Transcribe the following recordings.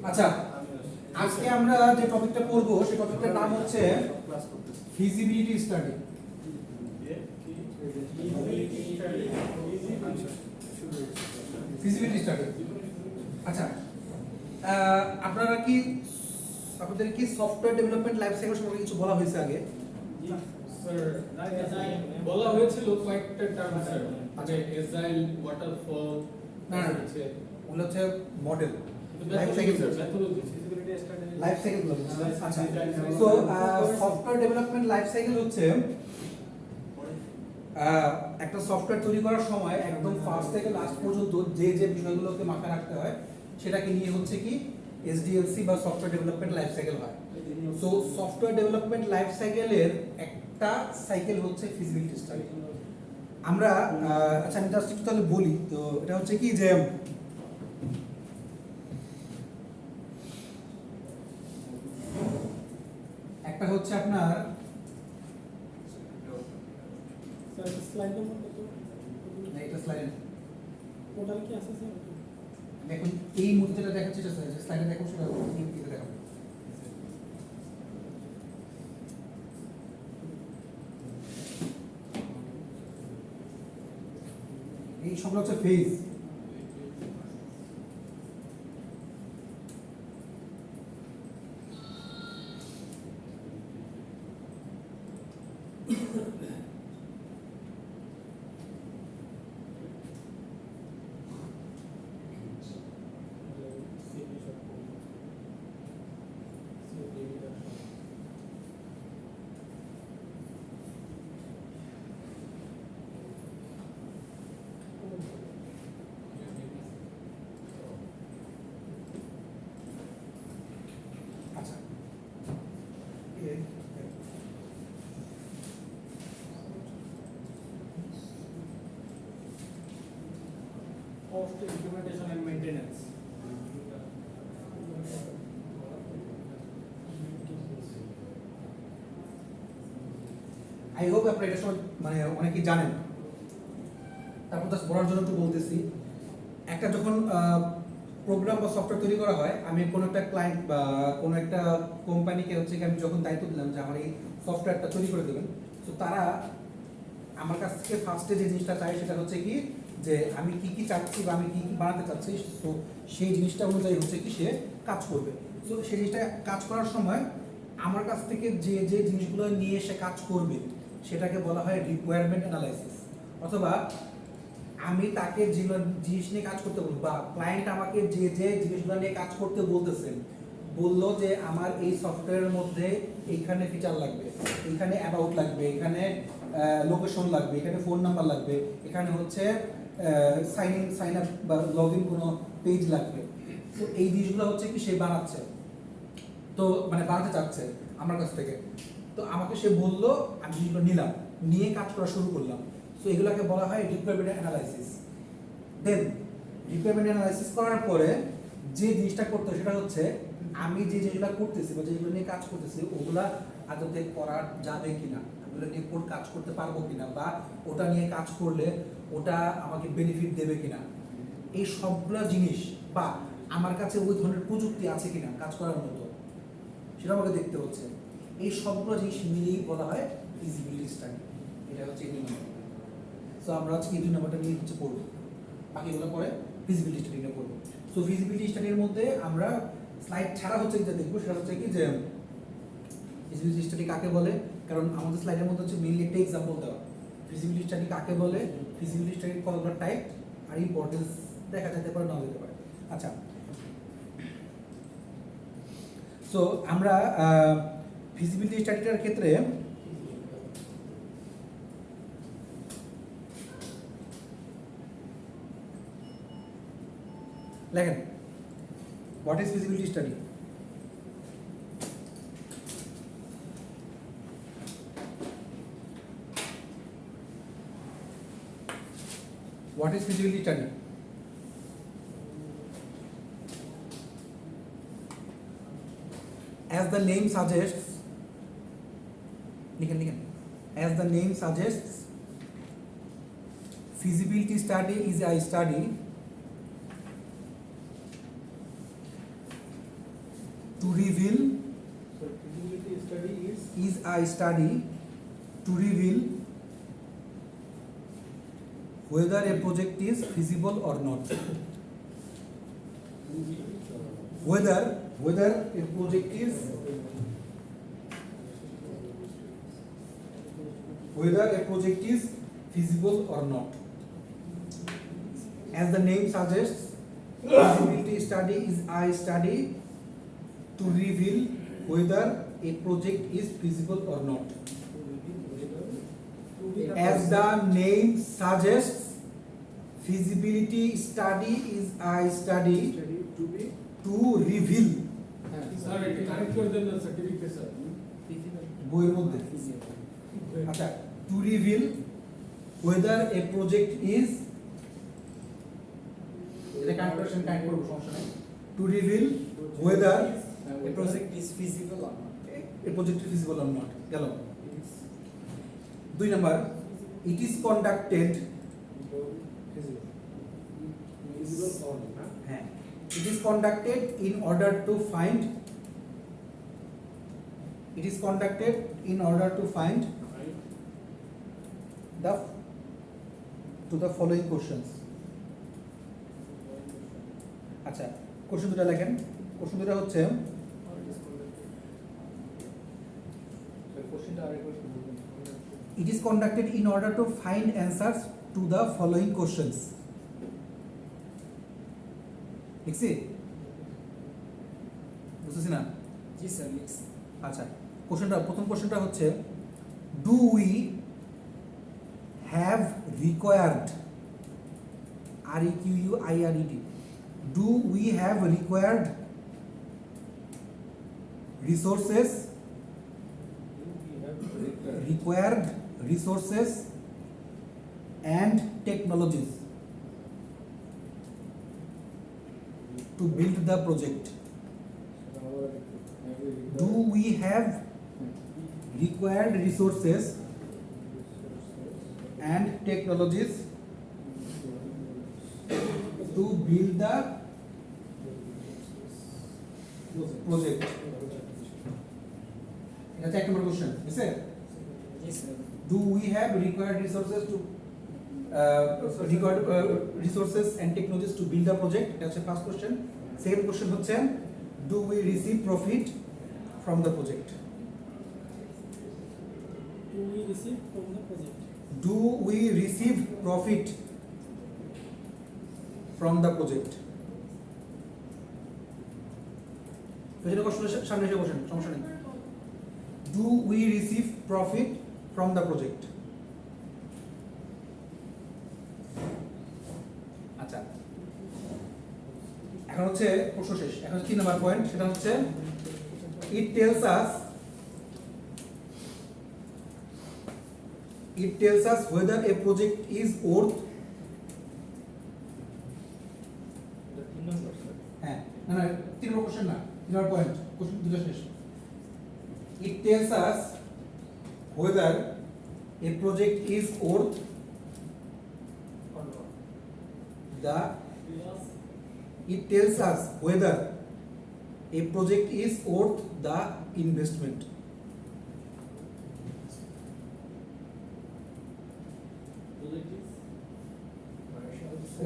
আচ্ছা, আজকে আমরা যে টপিকটা পড়ব সেই টপিকটার নাম হচ্ছে ফিজিবিলিটি স্টাডি। Feasibility study. আচ্ছা, আপনারা কি আপনাদের কি সফটওয়্যার ডেভেলপমেন্ট লাইফ সাইকেল সম্পর্কে কিছু বলা হয়েছে আগে? স্যার বলা হয়েছিল কয়েকটা টার্ম স্যার, মানে এজাইল, ওয়াটারফল, না ওগুলো হচ্ছে model life cycle, life cycle বলা হচ্ছে। আচ্ছা, তো সফটওয়্যার ডেভেলপমেন্ট লাইফ সাইকেল হচ্ছে একটা সফটওয়্যার তৈরি করার সময় একদম ফার্স্ট থেকে লাস্ট পর্যন্ত যে যে বিষয়গুলোকে মাথায় রাখতে হয় সেটাকে নিয়ে হচ্ছে কি এসডিএলসি বা সফটওয়্যার ডেভেলপমেন্ট লাইফ সাইকেল হয়। সো সফটওয়্যার ডেভেলপমেন্ট লাইফ সাইকেলের একটা সাইকেল হচ্ছে ফিজিবিলিটি স্টাডি। আমরা আচ্ছা আমি জাস্ট একটু তাহলে বলি। তো এটা হচ্ছে কি যে একটা হচ্ছে আপনার স্লাইড নম্বর কত? এটা স্লাইড টোটাল কি আছে স্যার? দেখুন এই মুহূর্তে যেটা দেখাচ্ছে সেটা স্লাইডে দেখো, সেটা ইনপুটে দেখাবো। এই সবগুলো হচ্ছে ফেজ। আচ্ছা, cost, implementation and maintenance. I hope আপনারা এটা সব মানে অনেকেই জানেন। তারপর জাস্ট বলার জন্য একটু বলতেছি, একটা যখন প্রোগ্রাম বা সফটওয়্যার তৈরি করা হয়, আমি কোনো একটা ক্লায়েন্ট বা কোনো একটা কোম্পানিকে হচ্ছে কি আমি যখন দায়িত্ব দিলাম যে আমার এই সফটওয়্যারটা তৈরি করে দেবেন, তো তারা আমার কাছ থেকে ফার্স্টে যে জিনিসটা চাই সেটা হচ্ছে কি যে আমি কি কি চাচ্ছি বা আমি কি কি বানাতে চাচ্ছি, তো সেই জিনিসটা অনুযায়ী হচ্ছে কি সে কাজ করবে। তো সেই জিনিসটা কাজ করার সময় আমার কাছ থেকে যে যে জিনিসগুলো নিয়ে সে কাজ করবে সেটাকে বলা হয় রিকোয়ারমেন্ট অ্যানালাইসিস। অথবা আমি তাকে যে জিনিস নিয়ে কাজ করতে বলবো বা ক্লায়েন্ট আমাকে যে যে জিনিসগুলো নিয়ে কাজ করতে বলতেছেন, বললো যে আমার এই সফটওয়্যারের মধ্যে এইখানে ফিচার লাগবে, এইখানে অ্যাবাউট লাগবে, এখানে লোকেশন লাগবে, এখানে ফোন নাম্বার লাগবে, এখানে হচ্ছে সাইন আপ বা লগ ইন কোনো পেজ লাগবে। তো এই জিনিসগুলো হচ্ছে কি সে বানাচ্ছে, তো মানে বানাতে চাচ্ছে আমার কাছ থেকে। তো আমাকে সে বললো, আমি জিনিসগুলো নিলাম, নিয়ে কাজ করা শুরু করলাম। তো এগুলোকে বলা হয় রিকোয়ারমেন্ট অ্যানালাইসিস। দেন রিকোয়ারমেন্ট অ্যানালাইসিস করার পরে যে জিনিসটা করতে হয় সেটা হচ্ছে আমি যে যেগুলো করতেছি বা যেগুলো নিয়ে কাজ করতেছি ওগুলা আদতে করা যাবে কিনা, ওগুলো নিয়ে কাজ করতে পারবো কিনা, বা ওটা নিয়ে কাজ করলে ওটা আমাকে বেনিফিট দেবে কিনা, এই সবগুলো জিনিস, বা আমার কাছে ওই ধরনের প্রযুক্তি আছে কিনা কাজ করার মতো, সেটা আমাকে দেখতে হচ্ছে। এই সবগুলো জিনিস মিলিয়েই বলা হয় ফিজিবিলিটি স্টাডি। এটা হচ্ছে এই নম্বর। সো আমরা আজকে এই 2 নম্বরটা নিয়ে হচ্ছে পড়বো, বাকিগুলো পরে ফিজিবিলিটি স্টাডি নিয়ে পড়বো। সো ফিজিবিলিটি স্টাডির মধ্যে আমরা স্লাইড ছাড়া হচ্ছে যেটা দেখবো সেটা হচ্ছে কি যে ফিজিবিলিটি স্টাডি কাকে বলে, কারণ আমাদের স্লাইডের মধ্যে হচ্ছে মেইনলি একটা এক্সাম্পল দেওয়া। ফিজিবিলিটি স্টাডি কাকে বলে, ফিজিবিলিটি স্টাডির কতগুলো টাইপ আর ইম্পর্টেন্স দেখা যেতে পারে, নাও যেতে পারে। আচ্ছা, সো আমরা ফিজিবিলিটি স্টাডিটার ক্ষেত্রে লেখেন what is feasibility study. What is feasibility study? As the name suggests, as the name suggests, feasibility study is a study to reveal So feasibility study is a study to reveal whether a project is feasible or not. Whether a project is feasible or not. As the name suggests, feasibility study is a study to reveal whether a project is feasible or not. As the name suggests, feasibility study is a study to reveal sir, it correct করে দেন না certificate sir বইয়ের মধ্যে আচ্ছা to reveal whether a project is এটা connection connect করব সমস্যা নাই to reveal whether A project is feasible or not. a project is feasible or not গেল 2 নাম্বার it is conducted হ্যাঁ it is conducted in order to find the following questions আচ্ছা question দুটো লেখেন question দুটো হচ্ছে it is conducted in order to find answers to the following questions লিখছি বুঝতেছি না জি স্যার লিখছি। আচ্ছা প্রথম কোশ্চেনটা হচ্ছে do we have required REQUIRED do we have required resources and technologies to build the project. Do we have required resources and technologies to build the project? That's a number question. Is it? G sir. Do we have required resources and technologies to build the project? That's the first question. Second question হচ্ছে do we receive profit from the project? Do we receive from the project? Do we receive profit from the project? পেছনে question সামনে এসে বসেন সমস্যা নেই Do we receive profit from the project? আচ্ছা এখন হচ্ছে প্রশ্ন শেষ এখন 3 নাম্বার পয়েন্ট সেটা হচ্ছে it tells us whether a project is worth হ্যাঁ না না 3 নম্বর কোশ্চেন না 3 নম্বর পয়েন্ট কোশ্চেন দুটো শেষ it tells us whether a project is worth the it tells us whether a project is worth the investment.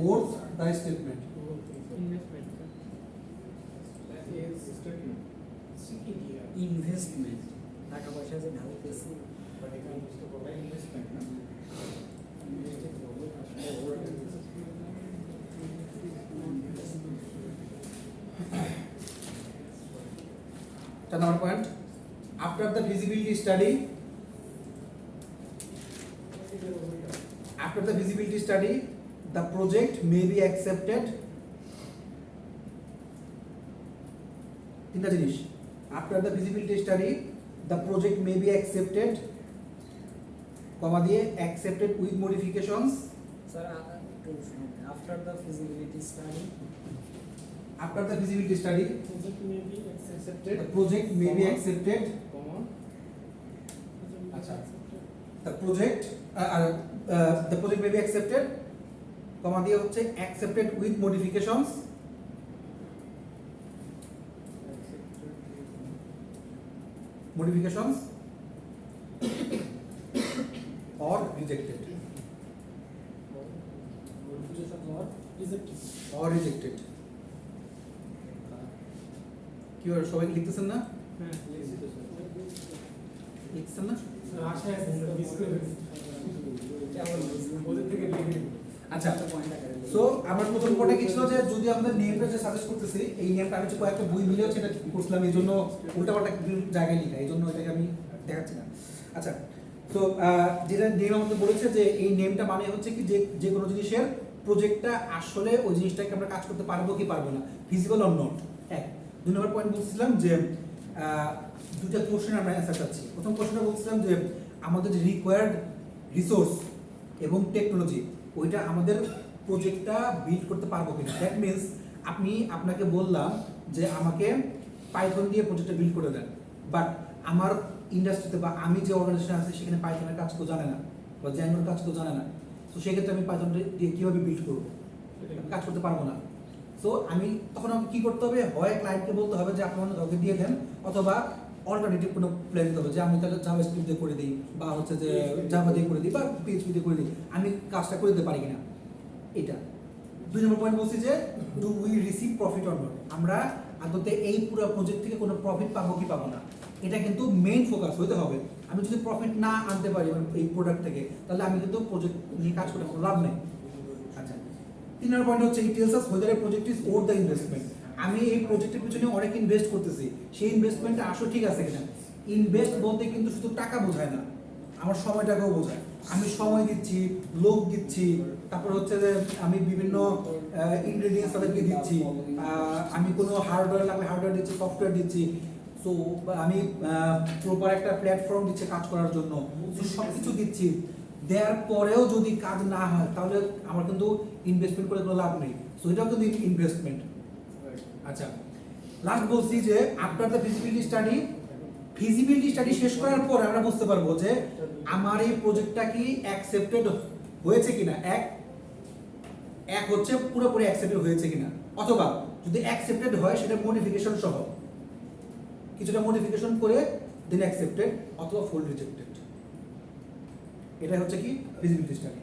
Worth the statement. Investment টাকা পয়সা যে ঢালতেছি Another point. After the feasibility study, the project may be accepted. তিনটা জিনিস after the feasibility study the project may be accepted কমা দিয়ে accepted with modifications sir after the feasibility study after the feasibility study Project may be accepted. the project may be accepted the project may be accepted কমা দিয়ে হচ্ছে accepted with modifications modifications or rejected or rejected কি আর সবাই লিখতেছেন না লিখতেছেন না আচ্ছা so আমার প্রথম পড়ে কি ছিল যে যদি আমাদের নেমটা যে সাজেস্ট করতেছি এই নেমটা আমি যে কয়েকটা বই মিলিয়ে সেটা করছিলাম এই জন্য উল্টাপাল্টা জায়গায় লিখা এই জন্য এটাকে আমি দেখাচ্ছি না আচ্ছা তো যেটা নেম আমাদের বলেছে যে এই নেমটা মানে হচ্ছে কি যে কোনো জিনিসের প্রজেক্টটা আসলে ওই জিনিসটাকে আমরা কাজ করতে পারবো কি পারবো না ফিজিবল অর নট এক দুই নম্বর পয়েন্ট বলছিলাম যে দুটো কোশ্চেন আমরা অ্যান্সার চাচ্ছি প্রথম কোশ্চেনটা বলছিলাম যে আমাদের যে রিকোয়ার্ড রিসোর্স এবং টেকনোলজি ওইটা আমাদের প্রজেক্টটা বিল্ড করতে পারবো কিনা দ্যাট মিনস আপনাকে বললাম যে আমাকে পাইথন দিয়ে প্রজেক্টটা বিল্ড করে দেন বাট আমার ইন্ডাস্ট্রিতে বা আমি যে অর্গানাইজেশন আছে সেখানে পাইথনের কাজ কেউ জানে না বা জ্যাঙ্গোর কাজ কেউ জানে না তো সেক্ষেত্রে আমি পাইথন দিয়ে কীভাবে বিল্ড করবো কাজ করতে পারবো না সো আমি তখন আমাকে কী করতে হবে হয় ক্লায়েন্টকে বলতে হবে যে আপনি আমাকে কাউকে দিয়ে দেন অথবা অল্টারনেটিভ কোনো প্ল্যান দিতে হবে যে আমি তাহলে জাভা স্ক্রিপ্ট দিয়ে করে দিই বা হচ্ছে যে জাভা দিয়ে করে দিই বা পিএইচপি দিয়ে করে দিই আমি কাজটা করে দিতে পারি কিনা এটা দুই নম্বর পয়েন্ট বলছি যে do we receive profit or not আমরা আদতে এই পুরো প্রজেক্ট থেকে কোনো প্রফিট পাবো কি পাবো না এটা কিন্তু মেইন ফোকাস হতে হবে আমি যদি প্রফিট না আনতে পারি এই প্রোডাক্ট থেকে তাহলে আমি কিন্তু প্রজেক্ট নিয়ে কাজ করে কোনো লাভ নেই আচ্ছা তিন নম্বর পয়েন্ট হচ্ছে it tells us whether A project is or the investment আমি এই প্রজেক্টের পিছনে অনেক ইনভেস্ট করতেছি সেই ইনভেস্টমেন্টটা আসলে ঠিক আছে কিনা ইনভেস্ট বলতে কিন্তু শুধু টাকা বোঝায় না আমার সময়টাকেও বোঝায় আমি সময় দিচ্ছি লোক দিচ্ছি তারপর হচ্ছে যে আমি বিভিন্ন ইনগ্রেডিয়েন্টস তাদেরকে দিচ্ছি আমি কোনো হার্ডওয়্যার লাগলে হার্ডওয়্যার দিচ্ছি সফটওয়্যার দিচ্ছি সো আমি প্রপার একটা প্ল্যাটফর্ম দিচ্ছি কাজ করার জন্য সব কিছু দিচ্ছি দেওয়ার পরেও যদি কাজ না হয় তাহলে আমার কিন্তু ইনভেস্টমেন্ট করে কোনো লাভ নেই সো এটাও কিন্তু ইনভেস্টমেন্ট আচ্ছা লাস্ট বলছি যে আফটার দ্য ফিজিবিলিটি স্টাডি শেষ করার পর আমরা বুঝতে পারবো যে আমার এই প্রজেক্টটা কি অ্যাকসেপ্টেড হয়েছে কিনা এক হচ্ছে পুরোপুরি অ্যাকসেপ্টেড হয়েছে কিনা অথবা যদি অ্যাকসেপ্টেড হয় সেটা মডিফিকেশন সহ কিছুটা মডিফিকেশন করে দেন অ্যাকসেপ্টেড অথবা ফুল রিজেক্টেড এটা হচ্ছে কি ফিজিবিলিটি স্টাডি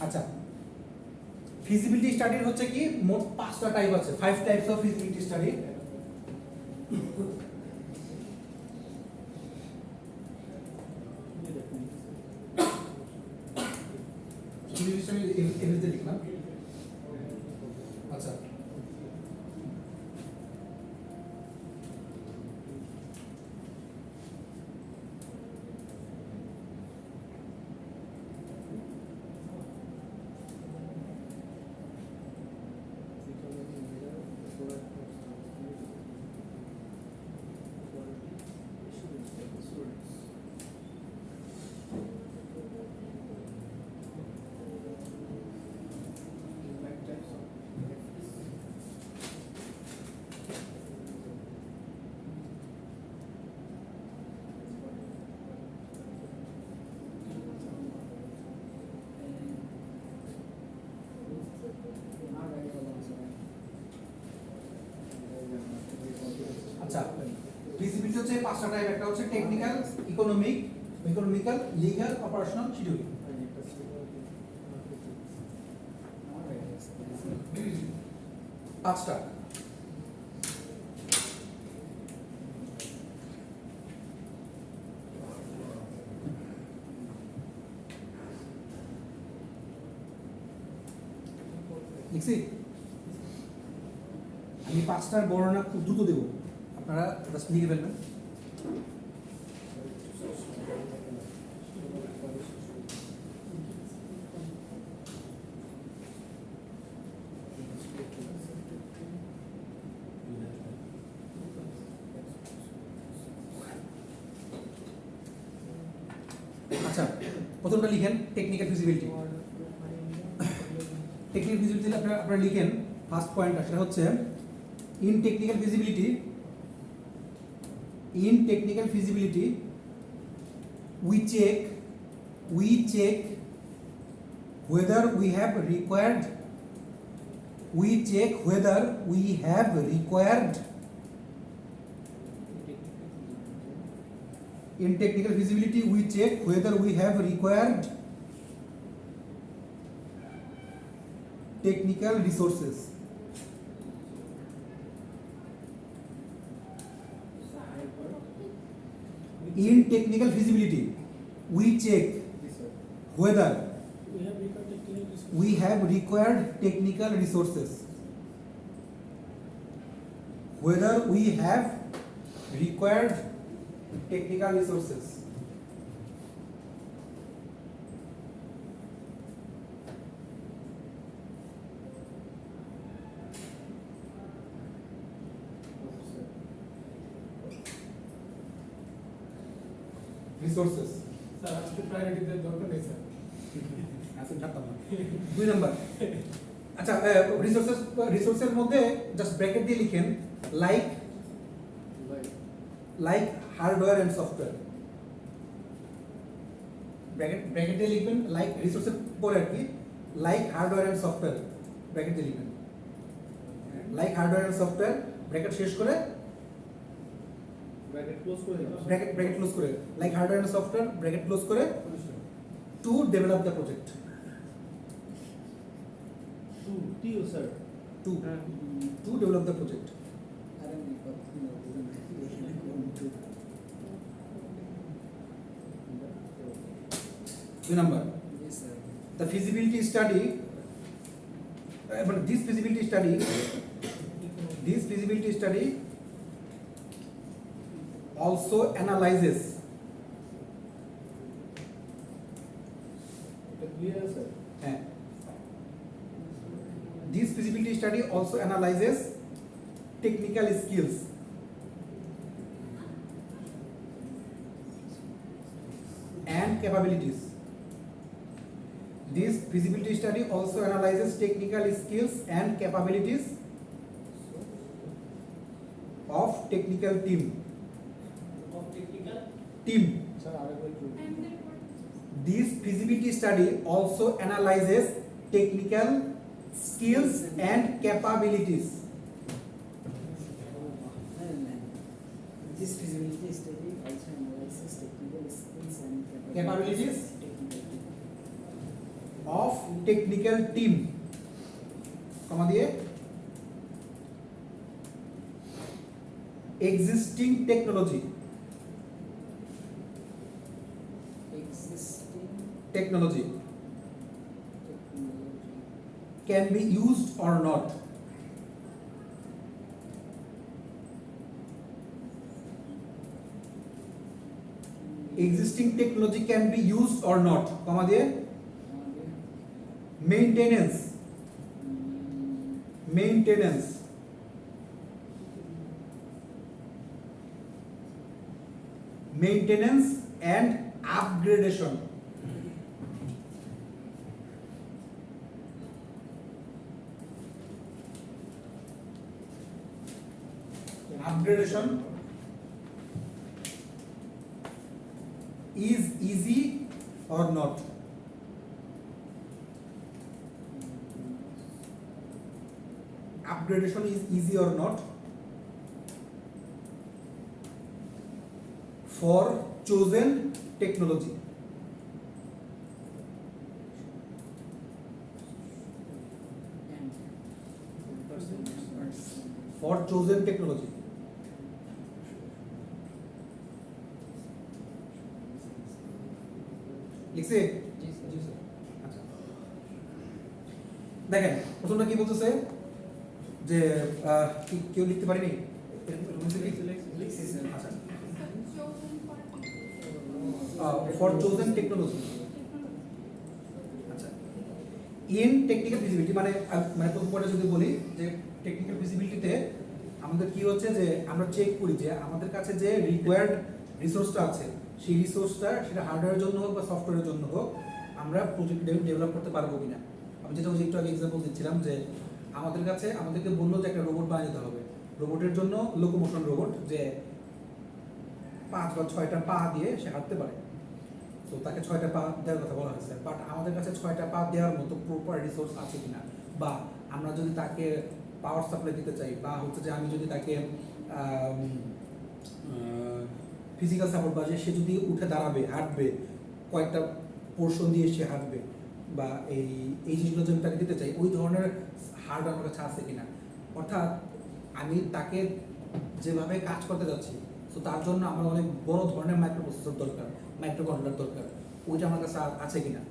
আচ্ছা ফিজিবিলিটি স্টাডির হচ্ছে কি মোট 5টা টাইপ আছে 5 types of feasibility study feasibility study এমনিতে লিখলাম আচ্ছা আচ্ছা ফিজিবিলিটি হচ্ছে 5টা টাইপ একটা হচ্ছে technical economical legal operational scheduling পাঁচটা লিখছি আমি 5টার বর্ণনা খুব দ্রুত দেব আপনারা জাস্ট লিখে ফেলবেন আচ্ছা প্রথমটা লিখেন টেকনিক্যাল ফিজিবিলিটি টেকনিক্যাল ফিজিবিলিটি আপনারা লিখেন ফার্স্ট পয়েন্ট সেটা হচ্ছে in technical feasibility we check whether we have required we check whether we have required in technical feasibility we check whether we have required technical resources. In technical feasibility we check whether We have required technical we have required technical resources. resources. Whether we have required technical resources. Resources. Sir আজকে priority দেওয়ার দরকার নেই sir. আসলে জানতাম না। 2 number আচ্ছা রিসোর্সের মধ্যে জাস্ট ব্র্যাকেট দিয়ে লিখেন like hardware and software. Bracket দিয়ে লিখবেন লাইক রিসোর্সের পরে আর কি like hardware and software bracket দিয়ে লিখবেন like hardware and software bracket শেষ করে ব্র্যাকেট ক্লোজ করে দিন। ব্র্যাকেট ক্লোজ করে like hardware and software bracket close করে to develop the project sir to develop the project. আরে আমি কথা না বুঝলাম এখানে কোন টু 2 number জি sir the feasibility study but this feasibility study also analyzes এটা clear sir. this feasibility study also analyzes technical skills and capabilities. This feasibility study also analyzes technical skills and capabilities of technical team. Sir আরেকবার একটু This feasibility study also analyzes technical skills and capabilities. This feasibility study also analyzes technical skills and Capabilities? Technical. Of technical team. comma দিয়ে existing technology Existing technology technology. can be used or not. Existing technology can be used or not. comma দিয়ে maintenance and upgradation. Upgradation is easy or not. Upgradation is easy or not for chosen technology. For chosen technology. লিখছে আচ্ছা দেখেন প্রথমটা কি বলতেছে যে কেউ লিখতে পারিনি লিখছি স্যার আচ্ছা ফর চোজেন টেকনোলজি আচ্ছা ইন টেকনিক্যাল ফিজিবিলিটি মানে প্রথম পয়েন্টে যদি বলি যে টেকনিক্যাল ফিজিবিলিটিতে আমাদের কি হচ্ছে যে আমরা চেক করি যে আমাদের কাছে যে রিকোয়ার্ড রিসোর্সটা আছে সেই রিসোর্সটা সেটা হার্ডওয়্যারের জন্য হোক বা সফটওয়্যারের জন্য হোক আমরা প্রজেক্ট ডেভেলপ করতে পারবো কিনা। আমি যেটা একটু আগে এক্সাম্পল দিচ্ছিলাম যে আমাদেরকে বললো যে একটা রোবট বানিয়ে দিতে হবে, রোবটের জন্য লোকোমোশন রোবট যে 5 বা 6টা পা দিয়ে সে হাঁটতে পারে, তো তাকে 6টা পা দেওয়ার কথা বলা হয়েছে, বাট আমাদের কাছে 6টা পা দেওয়ার মতো প্রপার রিসোর্স আছে কিনা বা আমরা যদি তাকে পাওয়ার সাপ্লাই দিতে চাই বা হচ্ছে যে আমি যদি তাকে ফিজিক্যাল সাপোর্ট বা যে সে যদি উঠে দাঁড়াবে হাঁটবে কয়েকটা পোর্শন দিয়ে সে হাঁটবে বা এই জিনিসগুলো যদি আমি তাকে দিতে চাই ওই ধরনের হার্ড আমার কাছে আছে কিনা, অর্থাৎ আমি তাকে যেভাবে কাজ করতে যাচ্ছি তো তার জন্য আমার অনেক বড় ধরনের মাইক্রো প্রসেসর দরকার, মাইক্রো কন্ট্রোলার দরকার, ওইটা আমার কাছে আছে কিনা।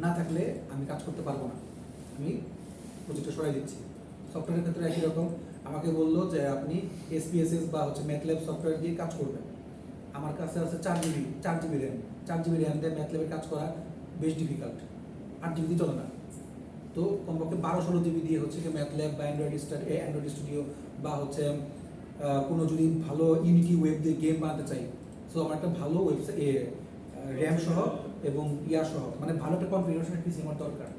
না থাকলে আমি কাজ করতে পারবো না, আমি প্রজেক্টটা সরাই দিচ্ছি। সফটওয়্যারের ক্ষেত্রে একই রকম, আমাকে বললো যে আপনি SPSS বা হচ্ছে ম্যাথল্যাব সফটওয়্যার দিয়ে কাজ করবেন। আমার কাছে আছে 4GB র্যাম, 4GB র্যাম দিয়ে ম্যাথল্যাবের কাজ করা বেশ ডিফিকাল্ট, 8GB দিয়ে চলে না। তো কমপক্ষে 12-16GB দিয়ে হচ্ছে কি ম্যাথল্যাব বা অ্যান্ড্রয়েড স্টুডিও বা হচ্ছে কোনো যদি ভালো ইউনিটি ওয়েব দিয়ে গেম বানাতে চাই, সো আমার একটা ভালো ওয়েবসাইট র্যাম সহ এবং সহ মানে ভালো একটা কনফিগারেশনের পিসি আমার দরকার।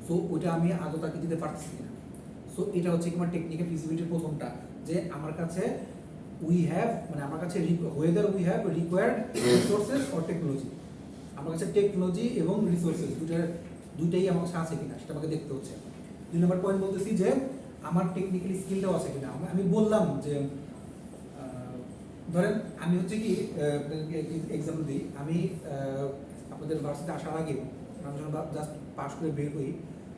সো ওইটা আমি আদৌ তাকে দিতে পারছি না। সো এটা হচ্ছে কি আমার টেকনিক্যাল ফিজিবিলিটির প্রথমটা, যে আমার কাছে আমার কাছে whether we have required resources or technology, আমার কাছে টেকনোলজি এবং রিসোর্সেস দুইটাই আমার কাছে আছে কিনা সেটা আমাকে দেখতে হচ্ছে। 2 নম্বর পয়েন্ট বলতেছি যে আমার টেকনিক্যালি স্কিলটাও আছে কিনা। আমি বললাম যে ধরেন আমি হচ্ছে কি এক্সাম্পল দিই, আমি আপনাদের ভার্সিটিতে আসার আগে আমি যখন জাস্ট পাস করে বের হই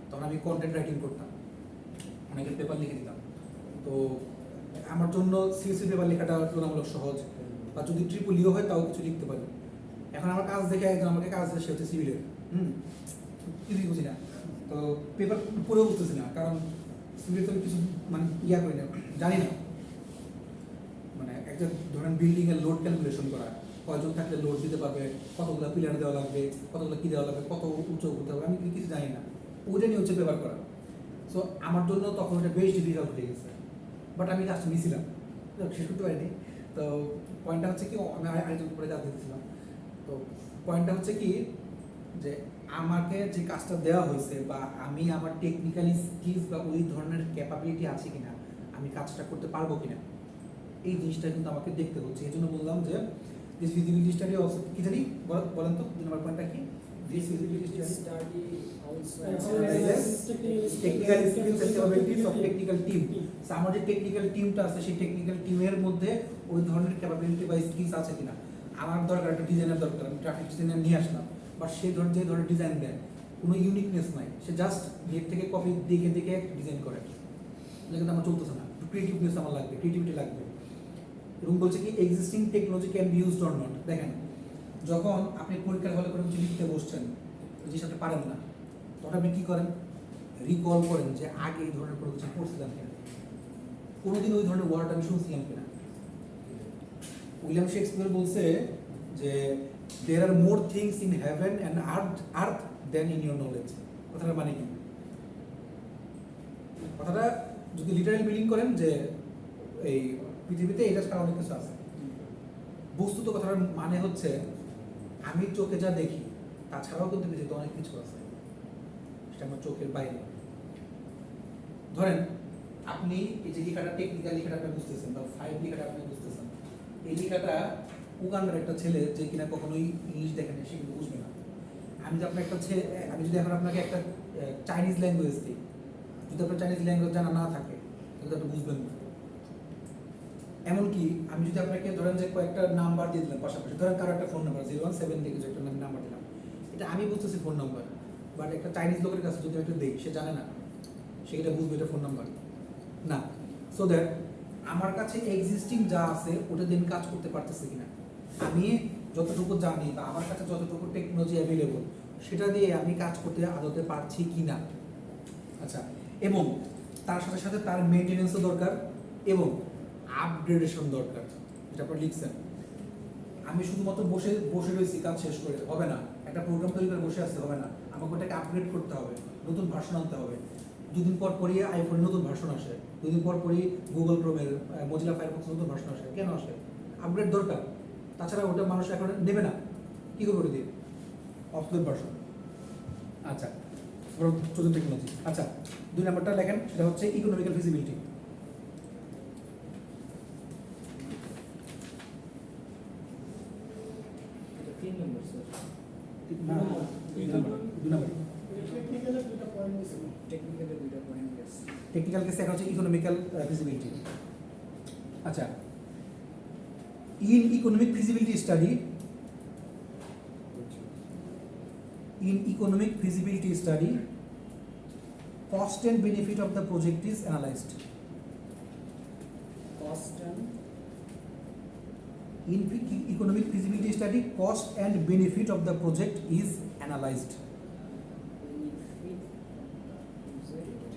তখন আমি কন্টেন্ট রাইটিং করতাম, অনেকের পেপার লিখে দিতাম। তো আমার জন্য সিএসসি পেপার লেখাটা তুলনামূলক সহজ, বা যদি ট্রিপলিও হয় তাও কিছু লিখতে পারি। এখন আমার কাজ দেখে একজন আমাকে কাজ দেয়, সে হচ্ছে সিভিলের, কিছুই বুঝি না, তো পেপার পড়েও বুঝতেছি না, কারণ সিভিল তো কিছু মানে করি না, জানি না। মানে একটা ধরেন বিল্ডিং এর লোড ক্যালকুলেশন করা, কয়জন থাকলে লোড দিতে পারবে, কতগুলো পিলার দেওয়া লাগবে, কতগুলো কি দেওয়া লাগবে, কত উঁচু করতে হবে, আমি কিছু জানি না, ওইটা নিয়ে হচ্ছে পেপার করা। সো আমার জন্য তখন ওটা বেশ ডিফিকাল্ট হয়ে গেছে, বাট আমি কাজটা নিয়েছিলাম, শেষ করতে পারিনি। তো পয়েন্টটা হচ্ছে কি, আমি আরেকজন উপরে কাজ দিতেছিলাম। তো পয়েন্টটা হচ্ছে কি যে আমাকে যে কাজটা দেওয়া হয়েছে বা আমি আমার টেকনিক্যালি স্কিলস বা ওই ধরনের ক্যাপাবিলিটি আছে কিনা, আমি কাজটা করতে পারবো কিনা, এই জিনিসটা কিন্তু আমাকে দেখতে হচ্ছে। এই জন্য বললাম যে দিস ফিজিবিলিটি স্টাডি অলসো, কি জানি বলেন তো 2 নম্বর পয়েন্টটা কি? This feasibility study technical skills and capabilities of technical team. So আমার যে টেকনিক্যাল টিমটা আছে সেই টেকনিক্যাল টিমের মধ্যে ওই ধরনের ক্যাপাবিলিটি বা স্কিলস আছে কিনা। আমার দরকার একটা ডিজাইনার দরকার, আমি গ্রাফিক ডিজাইনার নিয়ে আসলাম, বাট সে যে ধরনের ডিজাইন দেয় কোনো ইউনিকনেস নাই, সে জাস্ট নেট থেকে কপি দেখে দেখে ডিজাইন করে, এটা কিন্তু আমার চলতেছে না। ক্রিয়েটিভনেস আমার লাগবে, ক্রিয়েটিভিটি লাগবে। এবং বলছে কি existing technology can be used or not. দেখেন, যখন আপনি পরীক্ষার হলে কোনো কিছু লিখতে বসছেন, যে সাথে পারেন না, তখন আপনি কী করেন? রিকল করেন যে আগে এই ধরনের কোনো কিছু পড়ছিলাম কিনা, কোনোদিন ওই ধরনের ওয়ার্ড আমি শুনছিলাম কিনা। উইলিয়াম শেক্সপিয়ার বলছে যে there are more things in heaven and earth than in your knowledge. কথাটা মানে কি? কথাটা যদি লিটারাল মিনিং করেন যে এই পৃথিবীতে এটা ছাড়া অনেক কিছু আছে, বস্তুত কথাটার মানে হচ্ছে আমি চোখে যা দেখি তাছাড়াও কিন্তু পৃথিবীতে অনেক কিছু আছে, সেটা আমার চোখের বাইরে। ধরেন আপনি এই যে লেখাটা, টেকনিক্যাল লেখাটা আপনি বুঝতেছেন বা 5 লেখাটা আপনি বুঝতেছেন, এই লেখাটা উগান্ডার একটা ছেলে যে কিনা কখনোই ইংলিশ দেখেনি সে কিন্তু বুঝবে না। আমি যদি এখন আপনাকে একটা চাইনিজ ল্যাঙ্গুয়েজ দিই, যদি আপনার চাইনিজ ল্যাঙ্গুয়েজ জানা না থাকে তাহলে আপনি বুঝবেন না। এমনকি আমি যদি আপনাকে ধরেন যে কয়েকটা নাম্বার দিয়ে দিলাম পাশাপাশি, ধরেন কারো একটা ফোন নাম্বার 017 দিয়ে কিছু একটা নাম্বার দিলাম, এটা আমি বুঝতেছি ফোন নাম্বার, বাট একটা চাইনিজ লোকের কাছে যদি একটা দিই, সে জানে না, সে এটা বুঝবে এটা ফোন নাম্বার না। সো দ্যাট আমার কাছে এক্সিস্টিং যা আছে ওটা দিয়ে আমি কাজ করতে পারতেছি কিনা, আমি যতটুকু জানি বা আমার কাছে যতটুকু টেকনোলজি অ্যাভেলেবল সেটা দিয়ে আমি কাজ করতে আদতে পারছি কিনা। আচ্ছা, এবং তার সাথে সাথে তার মেনটেনেন্সও দরকার এবং আপগ্রেডেশন দরকার, যেটা আপনারা লিখছেন। আমি শুধুমাত্র বসে রয়েছি, কাজ শেষ করে হবে না, একটা প্রোগ্রাম তৈরি করে বসে আসতে হবে না, আমাকে ওটাকে আপগ্রেড করতে হবে, নতুন ভার্সন আনতে হবে। 2 দিন পর পরই আইফোনের নতুন ভার্সন আসে, 2 দিন পর পরই গুগল ক্রোমের মজিলা ফায়ারফক্সের নতুন ভার্সন আসে। কেন আসে? আপগ্রেড দরকার, তাছাড়া ওটা মানুষ এখন নেবে না, কী করে দিয়ে অফলোড ভার্সন। আচ্ছা, চতুর্থ টেকনোলজি। আচ্ছা, 2 নম্বরটা লেখেন, সেটা হচ্ছে ইকোনমিক্যাল ফিজিবিলিটি। এটা 3 নম্বর স্যার। দুই নম্বর। টেকনিক্যালের দুটো পয়েন্ট দিছি। টেকনিক্যালি দুইটা পয়েন্ট গেছে। টেকনিক্যাল কেসে একটা হচ্ছে ইকোনমিক্যাল ফিজিবিলিটি। আচ্ছা, in economic feasibility study, in economic feasibility study, cost and benefit of the project is analyzed. Cost and In economic feasibility study, cost and benefit of the project is analyzed. benefit project.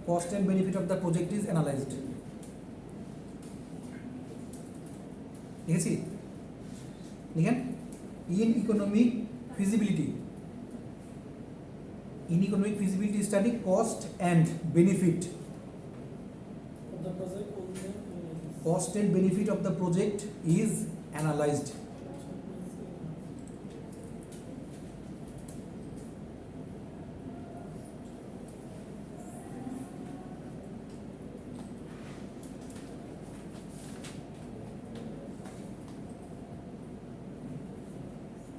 Cost and benefit of the project is analyzed. দেখেছি দেখেন, in economic feasibility study, cost and benefit Of the project cost and benefit of the project is analyzed.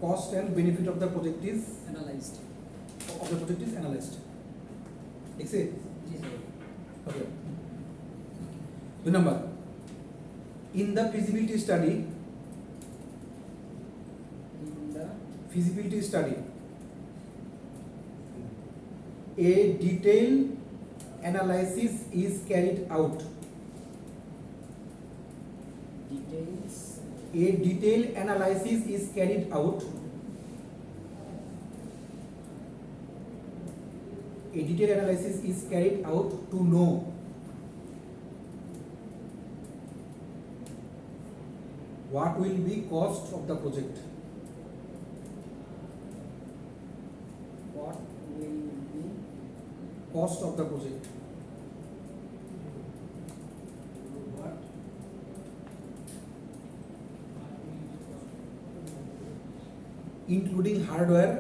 Cost and benefit of the project is analyzed. analyzed. Is it? G sir. Okay. 2 number. In the feasibility study, a detailed analysis is carried out. Details. A detailed analysis is carried out. A detailed analysis is carried out to know what will be cost of the project. What will be Cost of the project. Including hardware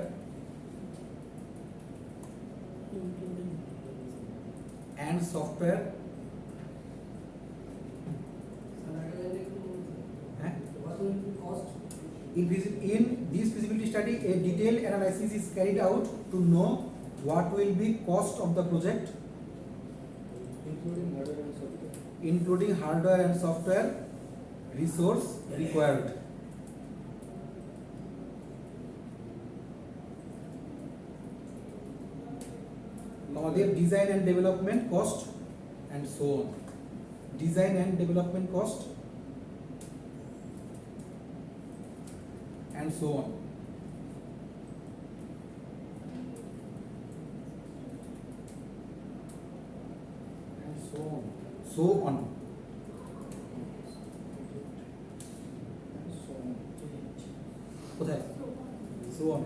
and software. In this feasibility study, a detailed analysis is carried out to know what will be cost of the project, including hardware and software, resource required. আমাদের design and development cost and so on. Design and development cost and so on. And so on. So on. কোথায়? So on.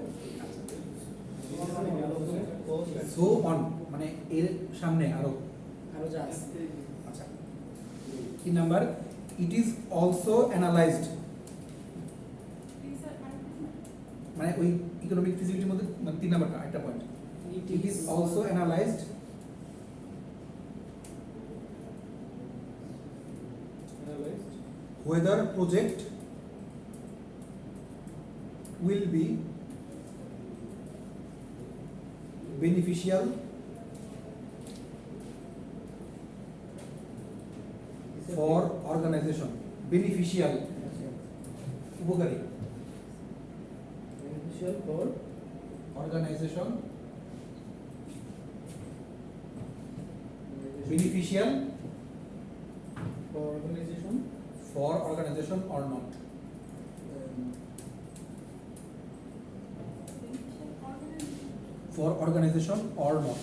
So on মানে এর সামনে আরো যা আছে। আচ্ছা, 3 number, it is also analyzed, মানে ওই ইকোনমিক ফিজিবিলিটির মধ্যে মানে 3 নাম্বারটা একটা point, it is also analyzed whether project will be beneficial for organization. Beneficial উপকারী, beneficial for organization, beneficial organization for organization or not. For organization or not.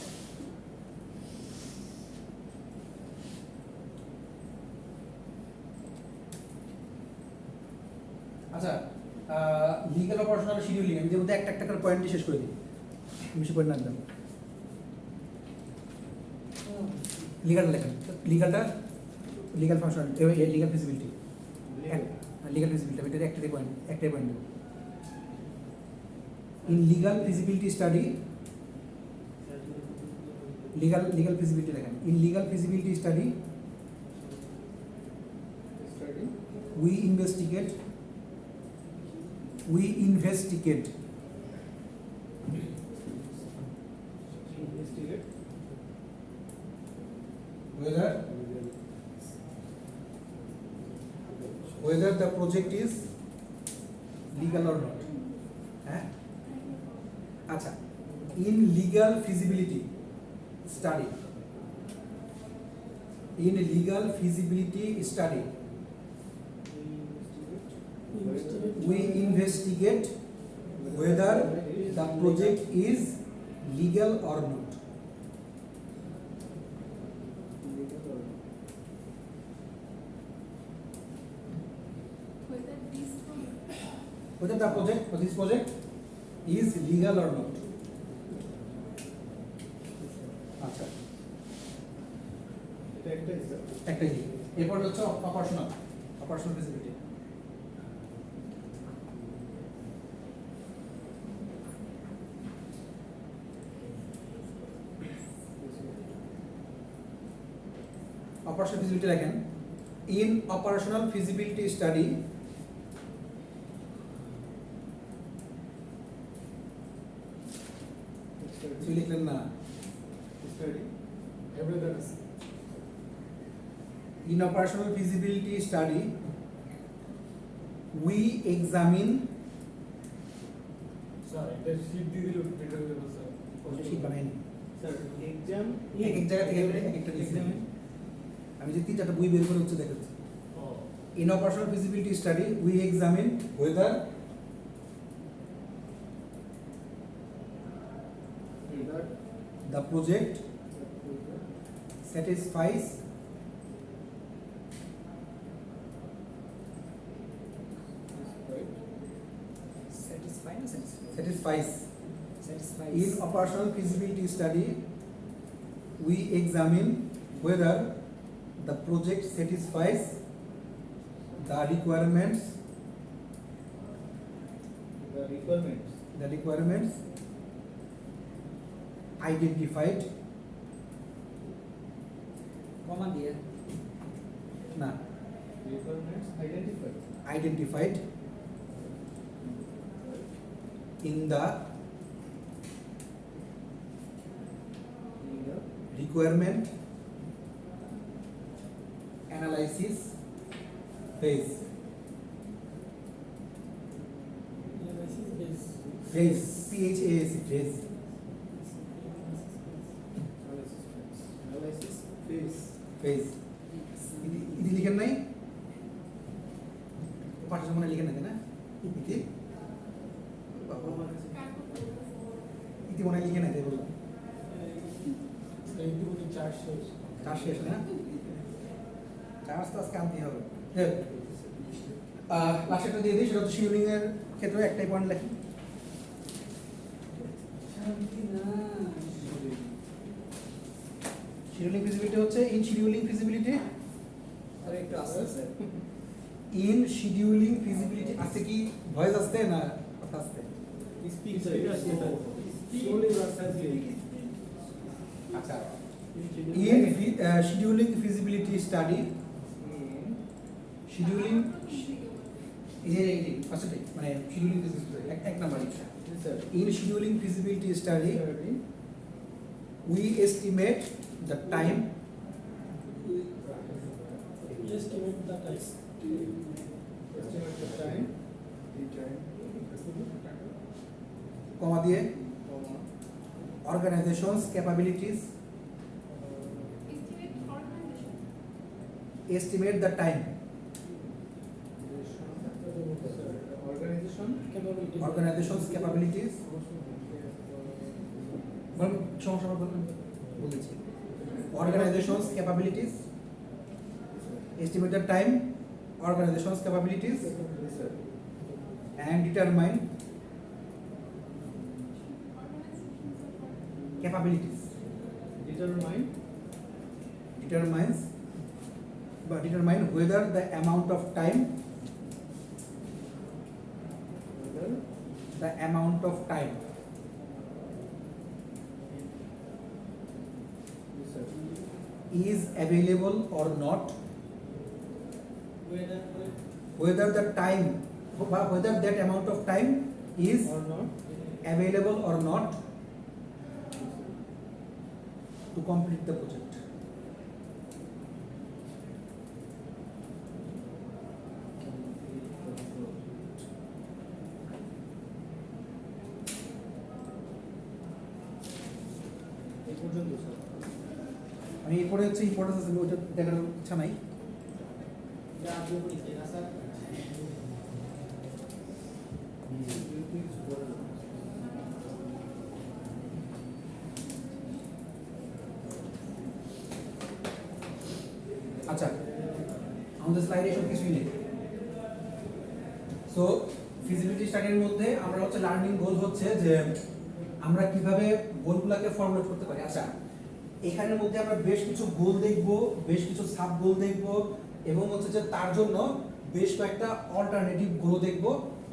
আচ্ছা, legal operational scheduling, আমি যে মধ্যে একটা একটা করে পয়েন্ট শেষ করে দিই, বেশি পয়েন্ট না একদম। লিগ্যালটা লেখেন, লিগ্যালটা legal function, legal feasibility, legal feasibility, আমি এটা একটাই পয়েন্ট দেবো। In legal feasibility study, legal feasibility লেখেন, in legal feasibility study we investigate project is legal or not. হ্যাঁ আচ্ছা, in legal feasibility study, we investigate whether the project is legal or not. Whether the project or this project is legal or not. আচ্ছা, একটাই এরপর হচ্ছে operational feasibility. Operational feasibility দেখেন, in operational feasibility study লিখলেন না, in operational feasibility study we examine sheet বানাইনি এক এক জায়গা থেকে এক একটা এক্সামিন, আমি যে তিন চারটা বই বের করে হচ্ছে দেখাচ্ছি। in operational feasibility study we examine whether the project satisfies in operational feasibility study we examine whether the project satisfies the requirements identified কমা দিয়ে না identified in the requirement analysis phase. Phase, PHAS, phase. Phase. ইতি লিখেন নাই? পাঠে মনে লিখেন নাই না? ইতি? ইতি মনে লিখে নাই তাই বললাম। চার শেষ না? চার্জ তো আজকে আনতেই হবে। লাস্টটা দিয়ে দিই, সেটা হচ্ছে শিডিউলিং এর ক্ষেত্রে একটাই পয়েন্ট লেখি। শিডিউলিং ফিজিবিলিটি হচ্ছে ইন শিডিউলিং ফিজিবিলিটি, আরে একটু আস্তে আস্তে ইন শিডিউলিং ফিজিবিলিটি আছে কি ভয়েস আসছে না কথা আসছে? আচ্ছা, in scheduling feasibility study, scheduling এই ফার্স্টে মানে শিডিউলিং ফিজিবিলিটি এক নাম্বার ইচ্ছা। In scheduling feasibility study we estimate the time comma দিয়ে organizations capabilities, estimate the time organizations capabilities সমস্যা বলেছি organizations capabilities, estimate the time organizations capabilities and determine capabilities, determine whether the amount of time is available or not, whether that amount of time is available or not to complete the project. পর্যন্ত sir. আমি এরপরে হচ্ছে importance আছে ওইটা দেখার ইচ্ছা নাই। যা আপনি বলি না স্যার আচ্ছা, আমাদের স্লাইডে সব কিছুই নেই। সো ফিজিবিলিটি স্টাডির মধ্যে আমরা হচ্ছে লার্নিং গোল হচ্ছে যে আমরা কিভাবে গোলগুলোকে ফর্মুলেট করতে পারি। আচ্ছা, এখানের মধ্যে আমরা বেশ কিছু গোল দেখব, বেশ কিছু সাব গোল দেখব, এবং হচ্ছে যে তার জন্য বেশ কয়েকটা অল্টারনেটিভ গোল দেখব,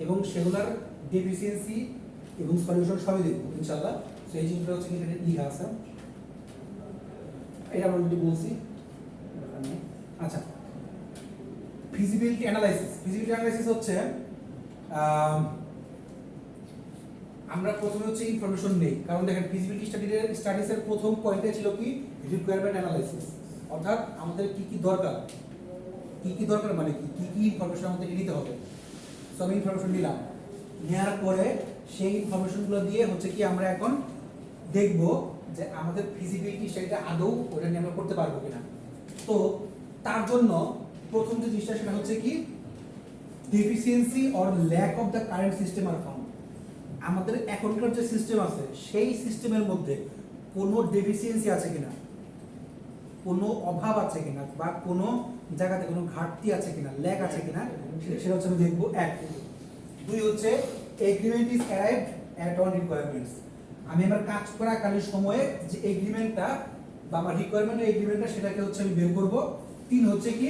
এবং সেগুলোর ডেফিসিয়েন্সি এবং সলিউশন সবই দেখব ইনশাআল্লাহ। সো এই জিনিসটা হচ্ছে এখানে লেখা আছে, এটা আমরা অলরেডি বলছি। আচ্ছা, ফিজিবিলিটি অ্যানালাইসিস হচ্ছে আমরা প্রথমে হচ্ছে ইনফরমেশন নেই, কারণ দেখেন ফিজিবিলিটি স্টাডিজের প্রথম পয়েন্টে ছিল কি রিকোয়ারমেন্ট অ্যানালাইসিস, অর্থাৎ আমাদের কি কি দরকার মানে কি কি ইনফরমেশন আমাদেরকে নিতে হবে। সো আমি ইনফরমেশন নিলাম, নেওয়ার পরে সেই ইনফরমেশনগুলো দিয়ে হচ্ছে কি আমরা এখন দেখব যে আমাদের ফিজিবিলিটি সেটা আদৌ ওটা নিয়ে আমরা করতে পারবো কিনা। তো তার জন্য প্রথম যে জিনিসটা সেটা হচ্ছে কি deficiency or lack of the current system are found. আমাদের এখনকার যে সিস্টেম আছে সেই সিস্টেমের মধ্যে কোনো ডেফিসিয়েন্সি আছে কিনা, কোনো অভাব আছে কিনা, বা কোনো জায়গাতে কোনো ঘাটতি আছে কিনা, ল্যাক আছে কিনা, সেটা হচ্ছে আমি দেখবো। এক, দুই হচ্ছে agreement is arrived at on requirements. আমি আমার কাজ করাকালীন সময়ে যে এগ্রিমেন্টটা বা আমার রিকোয়ারমেন্টের এগ্রিমেন্টটা সেটাকে হচ্ছে আমি বের করব। তিন হচ্ছে কি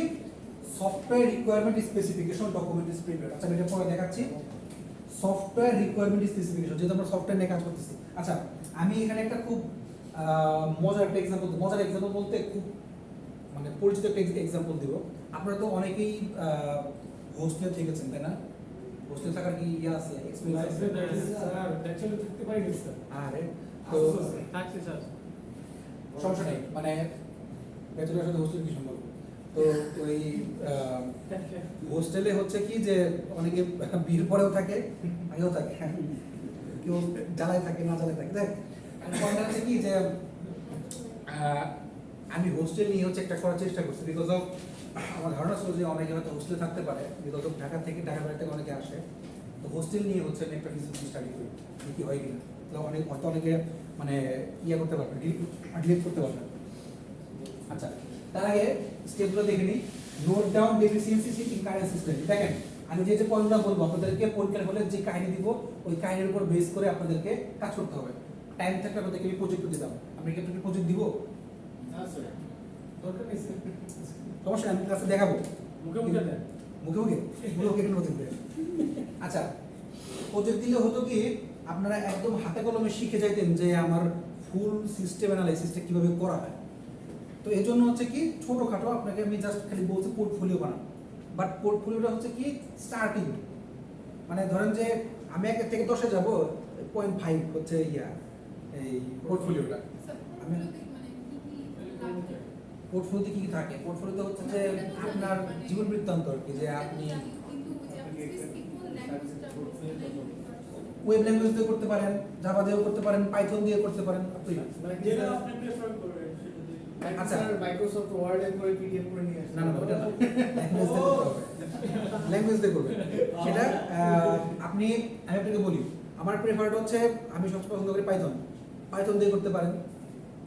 software requirement specification document is prepared. আচ্ছা, আমি এটা পরে দেখাচ্ছি। সফটওয়্যার রিকোয়ারমেন্ট স্পেসিফিকেশন, যেহেতু আমরা সফটওয়্যার নিয়ে কাজ করতেছি। আচ্ছা, আমি এখানে একটা খুব মজার একটা এক্সাম্পল বলতে খুব মানে পরিচিত একটা এক্সাম্পল দিব। আপনারা তো অনেকেই হোস্টেলে থেকেছেন, তাই না? হোস্টেল থাকার কি ইয়ে আছে, এক্সপেরিয়েন্স আছে? স্যার অ্যাকচুয়ালি থাকতে পারি না স্যার। আরে তো থাকছে স্যার। সমস্যা নেই, মানে ব্যাচেলরের সাথে হোস্টেল কি সম্ভব। তো ওই হোস্টেলে হচ্ছে কি যে অনেকে বিয়ের পরেও থাকে, আগেও থাকে, হ্যাঁ, কেউ জ্বালায় থাকে না জ্বালায় থাকে। দেখ পয়েন্টটা হচ্ছে কি যে আমি হোস্টেল নিয়ে হচ্ছে একটা করার চেষ্টা করছি, বিকজ অফ আমার ধারণা ছিল যে অনেকে হয়তো হোস্টেলে থাকতে পারে, বিকজ অফ ঢাকা বাইরে থেকে অনেকে আসে। তো হোস্টেল নিয়ে হচ্ছে আমি একটা ফিজিক্স স্টাডি করি, কি হয় কিনা। তো হয়তো অনেকে মানে ইয়ে করতে পারবে, ডিলিট করতে পারবে। আচ্ছা, তার আগে স্টেপগুলো দেখে নিই। Note down deficiencies in current system. দেখেন, আমি যে পয়েন্টগুলো বলবো আপনাদেরকে পরীক্ষার হলে যে কাহিনী দিব ওই কাহিনীর উপর বেস করে আপনাদেরকে কাজ করতে হবে। টাইম থাকলে আপনাদেরকে আমি প্রজেক্ট দিতাম, আমি কি আপনাকে প্রজেক্ট দিব? না স্যার, দরকার নেই স্যার। সমস্যা নেই, আমি ক্লাসে দেখাবো। মুখে মুখে দেন। মুখে কেন প্রজেক্ট দেয়? আচ্ছা, প্রজেক্ট দিলে হতো কি আপনারা একদম হাতে কলমে শিখে যাইতেন যে আমার ফুল সিস্টেম অ্যানালাইসিসটা কিভাবে করা হয়। তো এই জন্য হচ্ছে কি ছোটখাটো আপনাকে আমি জাস্ট খালি বলছি পোর্টফোলিও বানান, বাট পোর্টফোলিওটা হচ্ছে কি স্টার্টিং, মানে ধরেন যে আমি 1 থেকে 10-এ যাব, 0.5 হচ্ছে এই পোর্টফোলিওটা। আমি পোর্টফোলিওতে কি কি থাকে? পোর্টফোলিওতে হচ্ছে যে আপনার জীবন বৃত্তান্ত আর কি, যে আপনি ওয়েব ল্যাঙ্গুয়েজ দিয়ে করতে পারেন, জাভা দিয়েও করতে পারেন, পাইথন দিয়ে করতে পারেন, আপনি মানে যেটা আপনি প্রেফার করবেন সেটা দিয়ে। আচ্ছা। স্যার মাইক্রোসফট ওয়ার্ড এর করে পিডিএফ করে নিয়ে আসেন। না ওটা না, ল্যাঙ্গুয়েজ দিয়ে করতে হবে। সেটা আমি আপনাকে বলি, আমার প্রেফারড হচ্ছে আমি সবচেয়ে পছন্দ করি পাইথন দিয়ে করতে পারেন,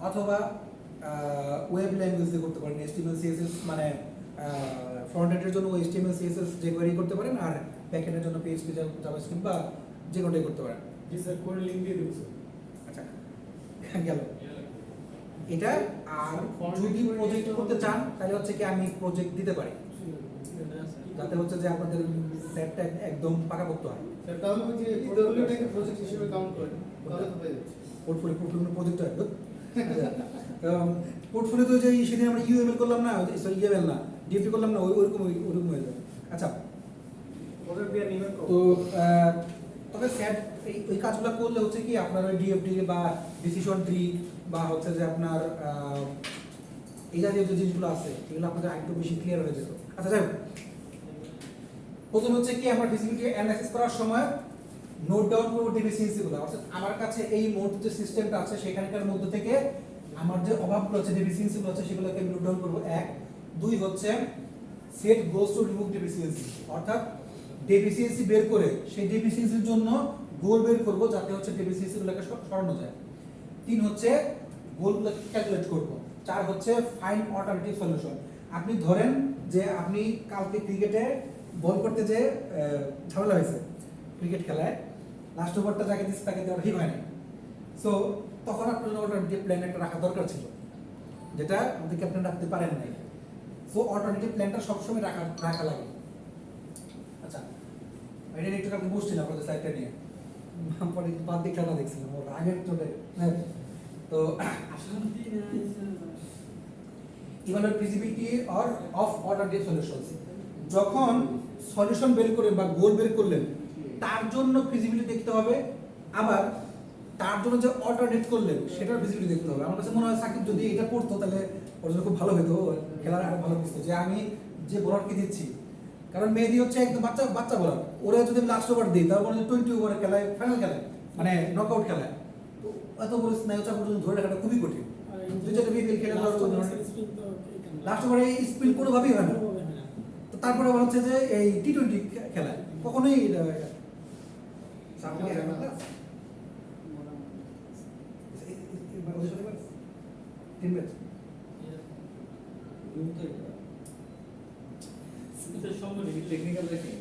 অথবা ওয়েব ল্যাঙ্গুয়েজ দিয়ে করতে পারেন। HTML CSS মানে ফ্রন্ট এন্ডের জন্য HTML CSS jQuery করতে পারেন, আর ব্যাক এন্ডের জন্য PHP জাভাস্ক্রিপ্ট বা যে কোনোটাই করতে পারেন। জি স্যার, কোড লিংক দিয়ে দেব স্যার। আচ্ছা, গেল এটা। আর যদি প্রজেক্ট করতে চান তাহলে হচ্ছে কি আমি প্রজেক্ট দিতে পারি, যাতে হচ্ছে যে আপনাদের সেটটা একদম পাকাপোক্ত হয়। স্যার তাহলে ওই যে পোর্টফোলিওটাকে প্রজেক্ট হিসেবে কাউন্ট করেন, তাহলে তো হয়ে যাচ্ছে। পোর্টফোলিও প্রজেক্ট হয়। তো পোর্টফোলিও তো যে সেদিন আমরা UML করলাম না, সরি UML না, DFT করলাম না, ওইরকম হয়ে যাবে। আচ্ছা, প্রজেক্ট দিয়ে নিবেন তো। তো তবে স্যার এই কাজগুলো করলে হচ্ছে কি আপনার ওই DFT বা ডিসিশন ট্রি বা হচ্ছে যে আপনার এই জাতীয় যে জিনিসগুলো আছে এগুলো আপনাদের আরেকটু বেশি ক্লিয়ার হয়ে যেত। আচ্ছা, যাই হোক, প্রথম হচ্ছে কি আমরা ফিজিবিলিটি অ্যানালাইসিস করার সময় নোট ডাউন করব ডেফিসিয়েন্সিগুলো, অর্থাৎ আমার কাছে এই মোট যে সিস্টেমটা আছে সেখানকার মধ্যে থেকে আমার যে অভাবগুলো আছে, ডেফিসিয়েন্সিগুলো আছে, সেগুলোকে আমি নোট ডাউন করবো। 1 2 হচ্ছে set goals to remove deficiency, অর্থাৎ ডেফিসিয়েন্সি বের করে সেই ডেফিসিয়েন্সির জন্য গোল বের করব যাতে হচ্ছে ডেফিসিয়েন্সিগুলোকে সরানো যায়। 3 হচ্ছে গোলগুলো ক্যালকুলেট করব। 4 হচ্ছে ফাইন্ড অল্টারনেটিভ সলিউশন। আপনি ধরেন যে আপনি কালকে ক্রিকেটে বল করতে যে ঝামেলা হয়েছে ক্রিকেট খেলায়, লাস্ট ওভারটা যাকে দিচ্ছে তাকে দেওয়া ঠিক হয় না। সো তখন আপনার অল্টারনেটিভ প্ল্যান একটা রাখা দরকার ছিল, যেটা আমাদের ক্যাপ্টেন রাখতে পারেন নাই। সো অল্টারনেটিভ প্ল্যানটা সবসময় রাখা লাগে। আচ্ছা, এটা নিয়ে একটু কালকে বসছিলাম আপনাদের সাইডটা নিয়ে, পরে বাদ দিয়ে খেলা দেখছিলাম ওর আগের চলে। তো evaluate feasibility or of alternative solutions, যখন সলিউশন বের করে বা গোল বের করলেন তার জন্য ফিজিবিলিটি দেখতে হবে, আবার তার জন্য যে অল্টারনেট করলেন সেটার ফিজিবিলিটি দেখতে হবে। আমার কাছে মনে হয় সাকিব যদি এটা করতো তাহলে ওর জন্য খুব ভালো হতো, খেলার আরো ভালো বুঝতো যে আমি যে বোলারকে দিচ্ছি, কারণ মেহেদী হচ্ছে একদম বাচ্চা বোলার, ওরা যদি লাস্ট ওভার দিই তারপরে 20 ওভারে খেলায়, ফাইনাল খেলায়, মানে নকআউট খেলায়, তো এত বড় স্নায়ু চাপ পর্যন্ত ধরে রাখাটা খুবই কঠিন। দুই চারটা বিপিএল খেলে লাস্ট ওভারে স্পিন কোনোভাবেই হয় না। তো তারপরে আবার হচ্ছে যে এই টি-20 খেলায় কখনোই টেকনিক্যাল দেখি